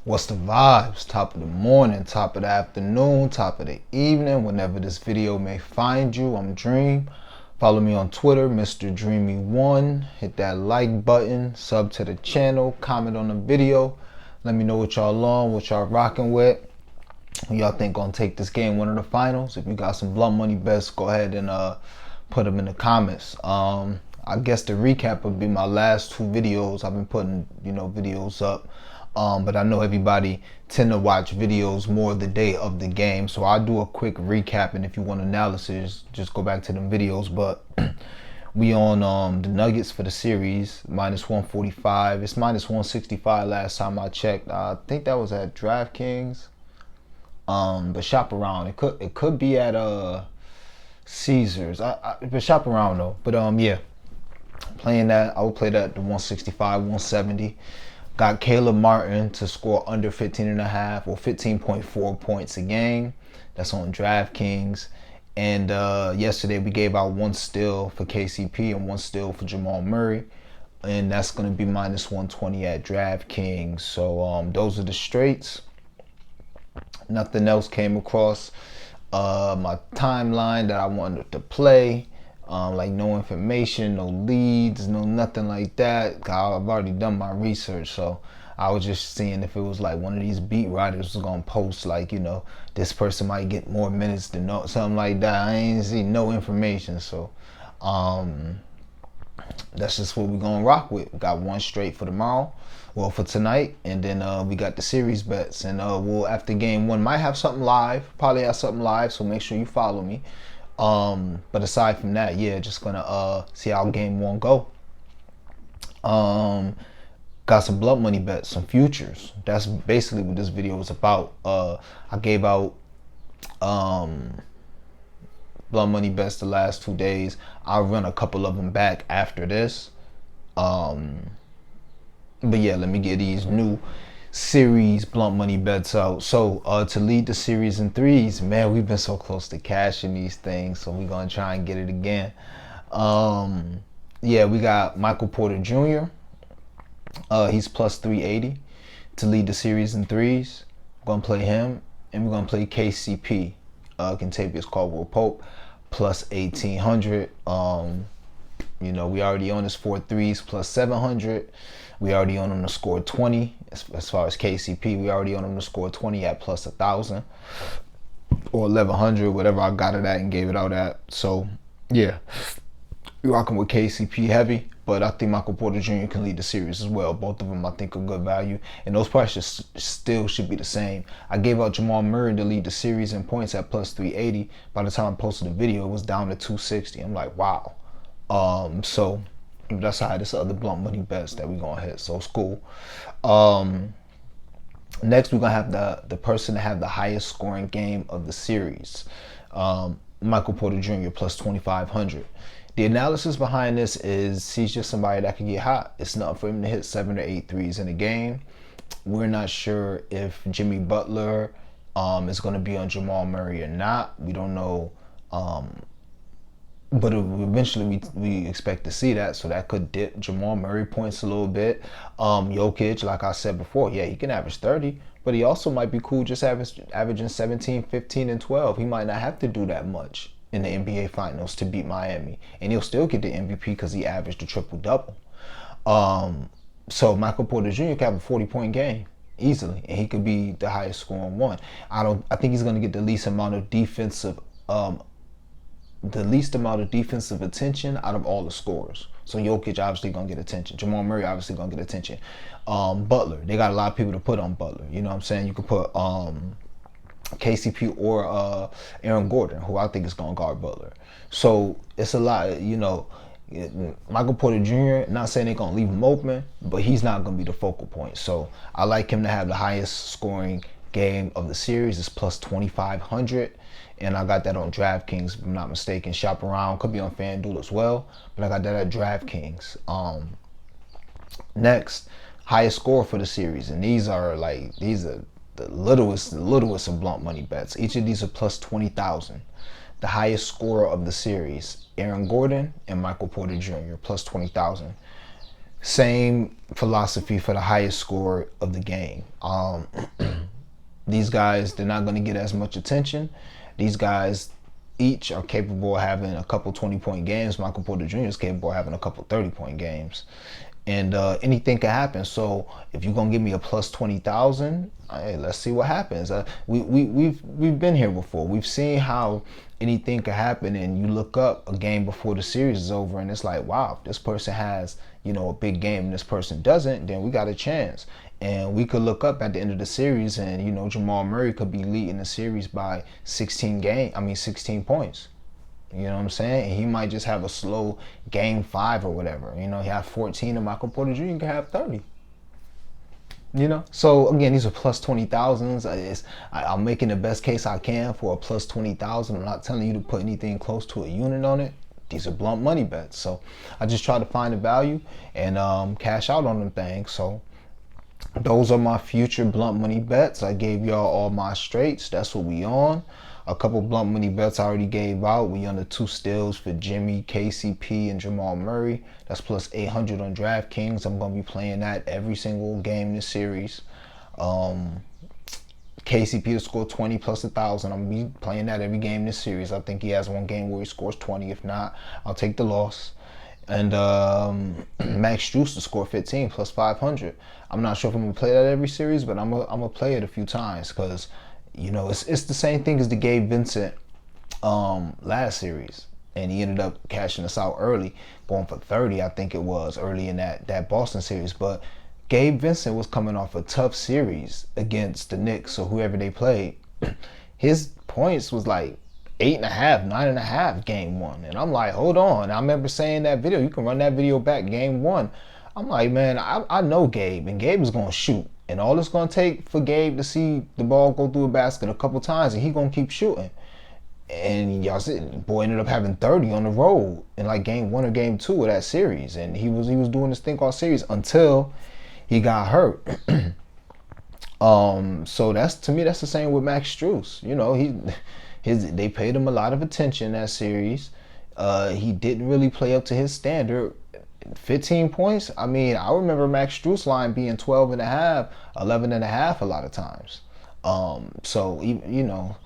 What's the vibes? Top of the morning, top of the afternoon, top of the evening, whenever this video may find you. I'm Dream. Follow me on Twitter, Mr. Dreamy1. Hit that like button, sub to the channel, comment on the video. Let me know what y'all on, what y'all rocking with. Who y'all think gonna take this game one of the finals? If you got some blunt money bets, go ahead and put them in the comments. I guess the recap would be my last two videos. I've been putting, videos up. But I know everybody tend to watch videos more the day of the game. So I'll do a quick recap, and if you want analysis, just go back to them videos. But we on the Nuggets for the series, minus 145. It's minus 165 last time I checked. I think that was at DraftKings. But shop around. It could be at Caesars. But shop around though. But yeah. Playing that, I would play that the 165, 170. Got Caleb Martin to score under 15.5 or 15.4 points a game. That's on DraftKings. And yesterday we gave out one steal for KCP and one steal for Jamal Murray. And that's going to be minus 120 at DraftKings. So those are the straights. Nothing else came across my timeline that I wanted to play. Like no information, no leads, no nothing like that. I've already done my research, so I was just seeing if it was like one of these beat writers was gonna post like, this person might get more minutes than no, something like that. I ain't see no information, so that's just what we're gonna rock with. We got one straight for tomorrow, well for tonight, and then we got the series bets, and we'll after game one might have something live, probably have something live, so make sure you follow me. But aside from that, yeah, just gonna see how game one go. Got some blunt money bets, some futures. That's basically what this video was about. I gave out blunt money bets the last 2 days. I'll run a couple of them back after this. But yeah, let me get these new series blunt money bets out. So to lead the series in threes, man, we've been so close to cashing these things, so we're gonna try and get it again. Yeah, we got Michael Porter Jr. He's plus 380 to lead the series in threes. We're gonna play him, and we're gonna play KCP, Kentavious Caldwell-Pope, plus 1800. We already on his 4 threes plus 700. We already on him to score 20. As far as KCP, we already on him to score 20 at plus 1,000 or 1,100, whatever I got it at and gave it out at. So yeah, we rocking with KCP heavy, but I think Michael Porter Jr. can lead the series as well. Both of them I think are good value, and those prices still should be the same. I gave out Jamal Murray to lead the series in points at plus 380. By the time I posted the video, it was down to 260. I'm like, wow. So that's how this other blunt money bets that we're gonna hit. So it's cool. Next we're gonna have the person to have the highest scoring game of the series. Michael Porter Jr. plus 2,500. The analysis behind this is he's just somebody that can get hot. It's not for him to hit 7 or 8 threes in a game. We're not sure if Jimmy Butler is going to be on Jamal Murray or not. We don't know. But eventually we expect to see that, so that could dip Jamal Murray points a little bit. Jokic, like I said before, yeah, he can average 30, but he also might be cool just averaging 17, 15, and 12. He might not have to do that much in the NBA Finals to beat Miami, and he'll still get the MVP because he averaged a triple-double. So Michael Porter Jr. could have a 40-point game easily, and he could be the highest scoring one. I think he's going to get the least amount of defensive attention out of all the scorers. So Jokic obviously gonna get attention. Jamal Murray obviously gonna get attention. Butler, they got a lot of people to put on Butler. You know what I'm saying? You could put KCP or Aaron Gordon, who I think is gonna guard Butler. So it's a lot. Michael Porter Jr., not saying they're gonna leave him open, but he's not gonna be the focal point. So I like him to have the highest scoring game of the series. It's plus 2,500. And I got that on DraftKings, if I'm not mistaken. Shop around, could be on FanDuel as well, but I got that at DraftKings. Next, highest score for the series, and these are the littlest of blunt money bets. Each of these are plus 20,000. The highest scorer of the series, Aaron Gordon and Michael Porter Jr. plus 20,000. Same philosophy for the highest score of the game. These guys, they're not going to get as much attention. These guys each are capable of having a couple 20-point games. Michael Porter Jr. is capable of having a couple 30-point games. And anything can happen. So if you're gonna give me a plus 20,000, hey, let's see what happens. We've been here before. We've seen how anything can happen, and you look up a game before the series is over, and it's like, wow, this person has, you know, a big game, and this person doesn't. Then we got a chance, and we could look up at the end of the series, and you know, Jamal Murray could be leading the series by 16 points. You know what I'm saying? And he might just have a slow game 5 or whatever. You know, he had 14 and Michael Porter Jr. can have 30. You know? So, again, these are plus 20,000s. I'm making the best case I can for a plus 20,000. I'm not telling you to put anything close to a unit on it. These are blunt money bets. So, I just try to find the value and cash out on them things. So, those are my future blunt money bets. I gave y'all all my straights. That's what we on. A couple blunt money bets I already gave out. We on the 2 steals for Jimmy, KCP, and Jamal Murray. That's plus 800 on DraftKings. I'm going to be playing that every single game in this series. KCP to score 20 plus 1,000. I'm going to be playing that every game in this series. I think he has one game where he scores 20. If not, I'll take the loss. And Max Strus to score 15 plus 500. I'm not sure if I'm going to play that every series, but I'm gonna play it a few times because, you know, it's the same thing as the Gabe Vincent last series, and he ended up cashing us out early, going for 30, I think it was, early in that Boston series. But Gabe Vincent was coming off a tough series against the Knicks or whoever they played. His points was like 8.5, 9.5 game 1, and I'm like, hold on. I remember saying that video. You can run that video back, game 1. I'm like, man, I know Gabe, and Gabe is gonna shoot. And all it's going to take for Gabe to see the ball go through a basket a couple times, and he going to keep shooting. And y'all see, the boy ended up having 30 on the road in like game 1 or game 2 of that series. And he was doing this thing all series until he got hurt. So that's, to me, that's the same with Max Strus. You know, they paid him a lot of attention in that series. He didn't really play up to his standard. 15 points. I mean, I remember Max Strus line being 12 and a half, 11 and a half a lot of times. So, you know,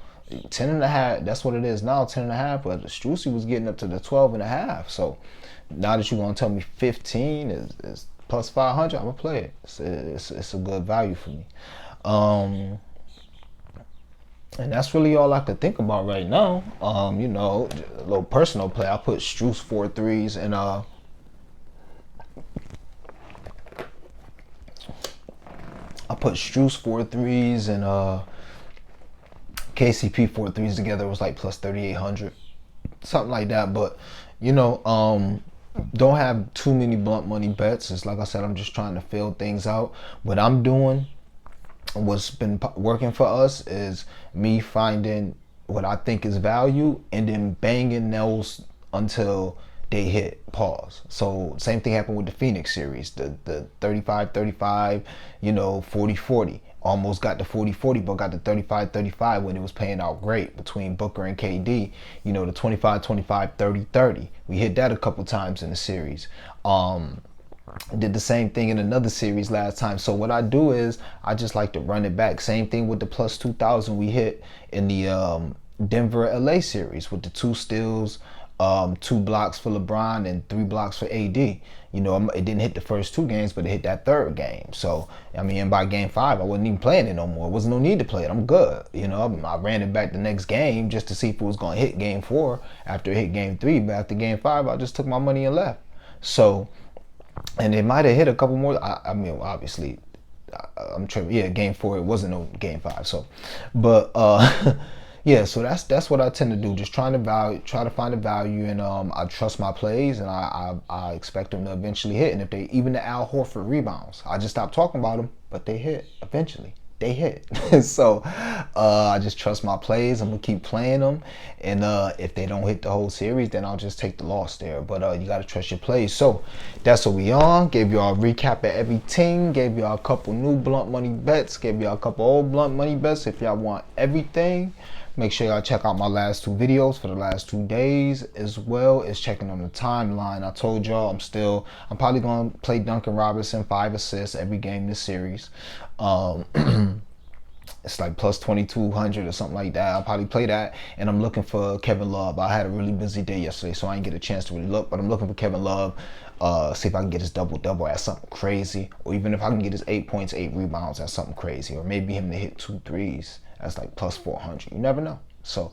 10 and a half, that's what it is now, 10 and a half, but Strus was getting up to the 12 and a half. So now that you're going to tell me 15 is plus 500, I'm going to play it. It's a good value for me. And that's really all I could think about right now. You know, a little personal play. I put Strus 4 threes and Strus 4 threes and KCP 4 threes together. It was like plus 3,800, something like that. But you know, don't have too many blunt money bets. It's like I said, I'm just trying to fill things out. What I'm doing, what's been working for us, is me finding what I think is value and then banging those until they hit pause. So same thing happened with the Phoenix series, the 35-35, you know, 40-40. Almost got the 40-40, but got the 35-35 when it was paying out great between Booker and KD. You know, the 25-25, 30-30. We hit that a couple times in the series. Did the same thing in another series last time. So what I do is I just like to run it back. Same thing with the plus 2,000 we hit in the Denver LA series with the 2 steals, 2 blocks for LeBron and 3 blocks for AD. You know, it didn't hit the first 2 games, but it hit that 3rd game. So, I mean, and by game 5, I wasn't even playing it no more. There wasn't no need to play it. I'm good. You know, I ran it back the next game just to see if it was going to hit game 4 after it hit game 3. But after game 5, I just took my money and left. So, and it might have hit a couple more. I mean, obviously, I'm tripping. Yeah, game 4, it wasn't no game 5. So, but, yeah, so that's what I tend to do. Just try to find a value, and I trust my plays, and I expect them to eventually hit. And if they, even the Al Horford rebounds, I just stopped talking about them, but they hit eventually. They hit. So I just trust my plays. I'm gonna keep playing them, and if they don't hit the whole series, then I'll just take the loss there. But you gotta trust your plays. So that's what we on. Gave y'all a recap of every team. Gave y'all a couple new blunt money bets. Gave y'all a couple old blunt money bets. If y'all want everything, Make sure y'all check out my last 2 videos for the last 2 days, as well as checking on the timeline. I told y'all I'm probably gonna play Duncan Robinson 5 assists every game this series. It's like plus 2200 or something like that. I'll probably play that. And I'm looking for Kevin Love. I had a really busy day yesterday, so I didn't get a chance to really look, but I'm looking for Kevin Love. See if I can get his double-double at something crazy, or even if I can get his 8 points, 8 rebounds at something crazy, or maybe him to hit 2 threes. That's like plus 400. You never know. So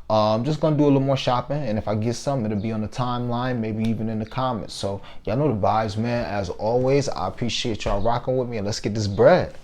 I'm just gonna do a little more shopping, and if I get some, it'll be on the timeline, maybe even in the comments. So y'all know the vibes, man. As always, I appreciate y'all rocking with me, and let's get this bread.